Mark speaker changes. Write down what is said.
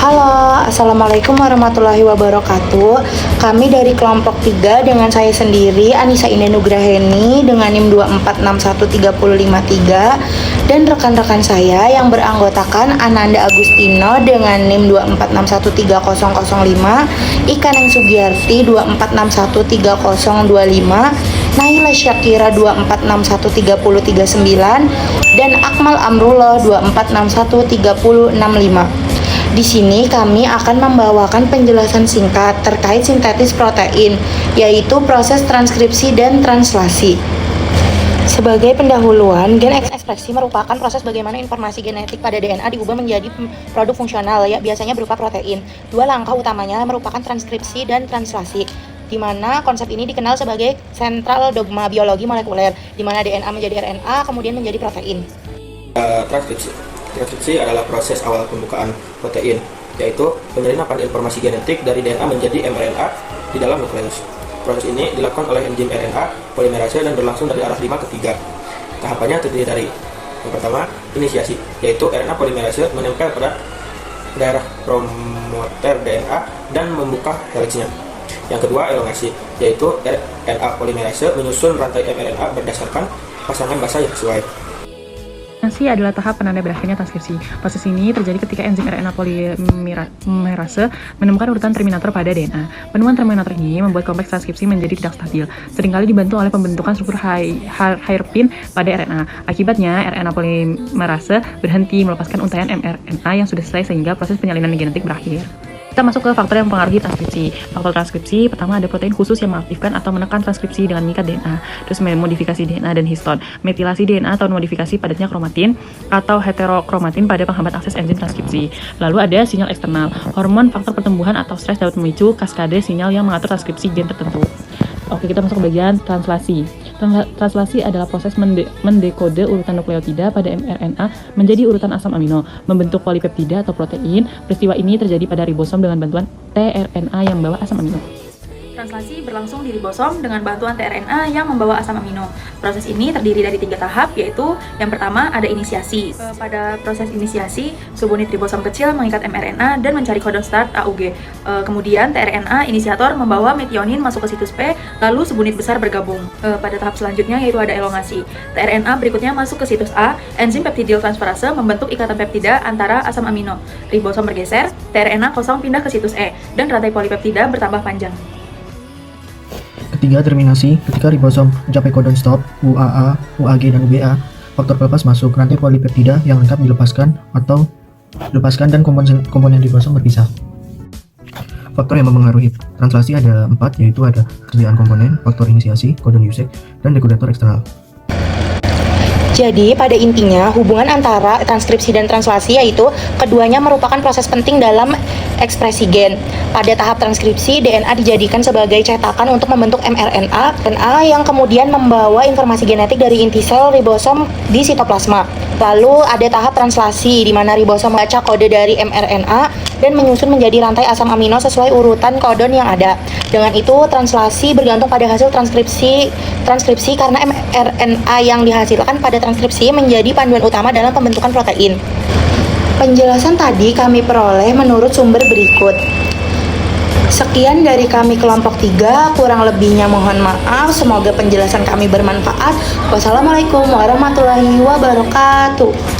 Speaker 1: Halo, Assalamualaikum warahmatullahi wabarakatuh. Kami dari kelompok 3 dengan saya sendiri, Anissa Indah Nugraheni dengan NIM 2461353 dan rekan-rekan saya yang beranggotakan Ananda Agustino dengan NIM 2461305, Ika Neng Sugiyarti 2461325, Naila Syakira 2461339 dan Akmal Amrullah 2461365. Di sini kami akan membawakan penjelasan singkat terkait sintetis protein, yaitu proses transkripsi dan translasi. Sebagai pendahuluan, gen ekspresi merupakan proses bagaimana informasi genetik pada DNA diubah menjadi produk fungsional, ya biasanya berupa protein. Dua langkah utamanya merupakan transkripsi dan translasi, di mana konsep ini dikenal sebagai sentral dogma biologi molekuler, di mana DNA menjadi RNA kemudian menjadi protein.
Speaker 2: Transkripsi adalah proses awal pembukaan protein, yaitu penyerapan informasi genetik dari DNA menjadi mRNA di dalam nukleus. Proses ini dilakukan oleh enzim RNA polimerase dan berlangsung dari arah 5 ke 3. Tahapannya terdiri dari yang pertama, inisiasi, yaitu RNA polimerase menempel pada daerah promoter DNA dan membuka heliksnya. Yang kedua, elongasi, yaitu RNA polimerase menyusun rantai mRNA berdasarkan pasangan basa yang sesuai.
Speaker 3: Translasi adalah tahap penanda berakhirnya transkripsi. Proses ini terjadi ketika enzim RNA polimerase menemukan urutan terminator pada DNA. Penemuan terminator ini membuat kompleks transkripsi menjadi tidak stabil, seringkali dibantu oleh pembentukan struktur hairpin pada RNA. Akibatnya, RNA polimerase berhenti melepaskan untaian mRNA yang sudah selesai sehingga proses penyalinan genetik berakhir. Kita masuk ke faktor yang mempengaruhi transkripsi. Faktor transkripsi pertama ada protein khusus yang mengaktifkan atau menekan transkripsi dengan mengikat DNA, terus modifikasi DNA dan histon, metilasi DNA atau modifikasi padatnya kromatin atau heterokromatin pada penghambat akses enzim transkripsi. Lalu ada sinyal eksternal, hormon, faktor pertumbuhan atau stres dapat memicu kaskade sinyal yang mengatur transkripsi gen tertentu. Oke, kita masuk ke bagian translasi. Translasi adalah proses mendekode urutan nukleotida pada mRNA menjadi urutan asam amino, membentuk polipeptida atau protein. Peristiwa ini terjadi pada ribosom dengan bantuan tRNA yang membawa asam amino.
Speaker 4: Translasi berlangsung di ribosom dengan bantuan tRNA yang membawa asam amino. Proses ini terdiri dari 3 tahap, yaitu yang pertama ada inisiasi. Pada proses inisiasi, subunit ribosom kecil mengikat mRNA dan mencari kodon start AUG. Kemudian tRNA inisiator membawa metionin masuk ke situs P, lalu subunit besar bergabung. Pada tahap selanjutnya yaitu ada elongasi. tRNA berikutnya masuk ke situs A, enzim peptidil transferase membentuk ikatan peptida antara asam amino. Ribosom bergeser, tRNA kosong pindah ke situs E, dan rantai polipeptida bertambah panjang.
Speaker 5: Ketiga, terminasi. Ketika ribosom mencapai kodon stop, UAA, UAG, dan UBA, faktor pelepas masuk. Rantai polipeptida yang lengkap dilepaskan dan komponen ribosom berpisah. Faktor yang mempengaruhi translasi ada 4, yaitu ada ketersediaan komponen, faktor inisiasi, kodon USEC, dan dekodator eksternal.
Speaker 1: Jadi, pada intinya, hubungan antara transkripsi dan translasi yaitu keduanya merupakan proses penting dalam ekspresi gen. Pada tahap transkripsi, DNA dijadikan sebagai cetakan untuk membentuk mRNA yang kemudian membawa informasi genetik dari inti sel ribosom di sitoplasma. Lalu ada tahap translasi, di mana ribosom membaca kode dari mRNA dan menyusun menjadi rantai asam amino sesuai urutan kodon yang ada. Dengan itu, translasi bergantung pada hasil transkripsi karena mRNA yang dihasilkan pada transkripsi menjadi panduan utama dalam pembentukan protein. Penjelasan tadi kami peroleh menurut sumber berikut. Sekian dari kami kelompok 3, kurang lebihnya mohon maaf. Semoga penjelasan kami bermanfaat. Wassalamualaikum warahmatullahi wabarakatuh.